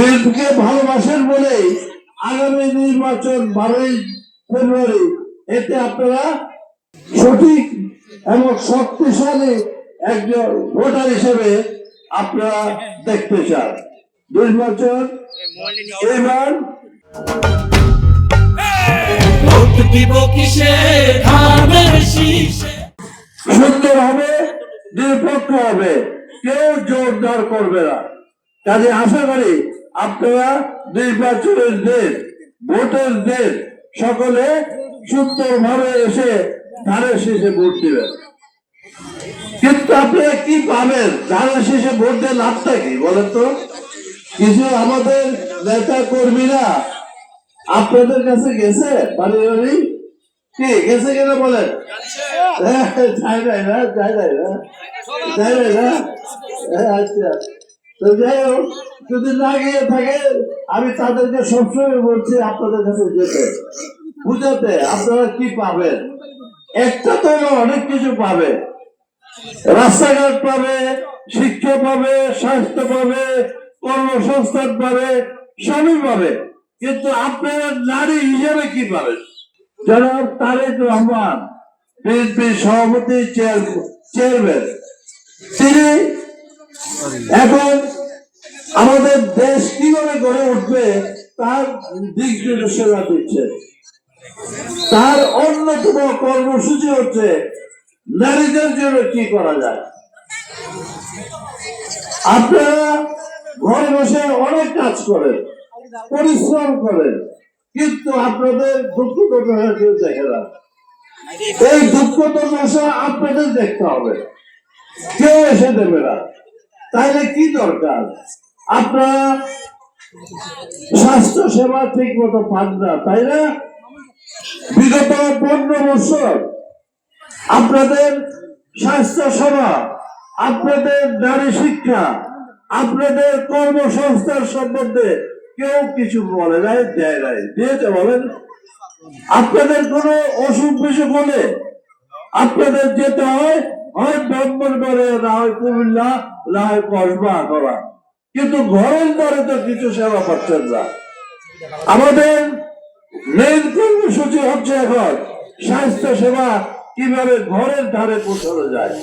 বিএনপিকে ভালোবাসেন বলেই আগামী নির্বাচন 12ই ফেব্রুয়ারি এতে আপনারা সঠিক এবং শক্তিশালী একজন ভোটার হিসেবে আপনারা দেখতে চান। নির্বাচন এবার সুন্দর হবে, নিরপেক্ষ হবে, কেউ জোরদার করবে না। কাজে আশা করি আপনারা নির্বাচনের দিন, ভোটের দিন সকলে সুন্দরভাবে এসে ধানের শেষে ভোট দিবেন। কিন্তু আপনারা কি পাবেন? ধানের শেষে ভোট দিয়ে লাভটা কি বলেন তো? কিছু আমাদের নেতা কর্মীরা আপনাদের কাছে গেছে বাড়ি বাড়ি, কি গেছে কিনা বলেন? আচ্ছা, তো যাই হোক, যদি না গিয়ে থাকে আমি তাদেরকে সবসময় বলছি আপনাদের কাছে যেতে, বুঝাতে আপনারা কি পাবেন। একটা তো অনেক কিছু পাবে, রাস্তাঘাট পাবে, শিক্ষা পাবে, স্বাস্থ্য পাবে, কর্মসংস্থান পাবে, সবই পাবে। কিন্তু আপনারা নারী হিসেবে কি পাবেন? জনাব তারেক রহমান বিএনপি সভাপতি চেয়ারম্যান, তিনি এখন আমাদের দেশ কিভাবে গড়ে উঠবে তার দিক নির্দেশনা দিচ্ছে। তার অন্যতম কর্মসূচি হচ্ছে নারীদের জন্য কি করা যায়। আপনারা ঘরে বসে অনেক কাজ করেন, পরিশ্রম করেন, কিন্তু আপনাদের দুঃখ দুর্দশা কেউ দেখে না। এই দুঃখ দুর্দশা আপনাদের দেখতে হবে, কেউ এসে দেবে না। তাইলে কি দরকার? আপনারা স্বাস্থ্য সেবা ঠিক মতো পান না, তাই না? বিগত 15 বছর আপনাদের স্বাস্থ্য সেবা, আপনাদের নারী শিক্ষা, আপনাদের কর্মসংস্থান সম্বন্ধে কেউ কিছু বলে নাই, দেয় নাই। দিয়েছে বলেন? আপনাদের কোনো অসুখ বিসুখ হলে আপনাদের যেতে হয় ব্রাহ্মণবাড়ে, না হয় কুমিল্লা, না হয় কসবা করা, কিন্তু ঘরের দ্বারে তো কিছু সেবা পাচ্ছেন না। আমাদের মেইন কর্মসূচি হচ্ছে এখন স্বাস্থ্য সেবা কিভাবে ঘরের ধারে পৌঁছানো যায়।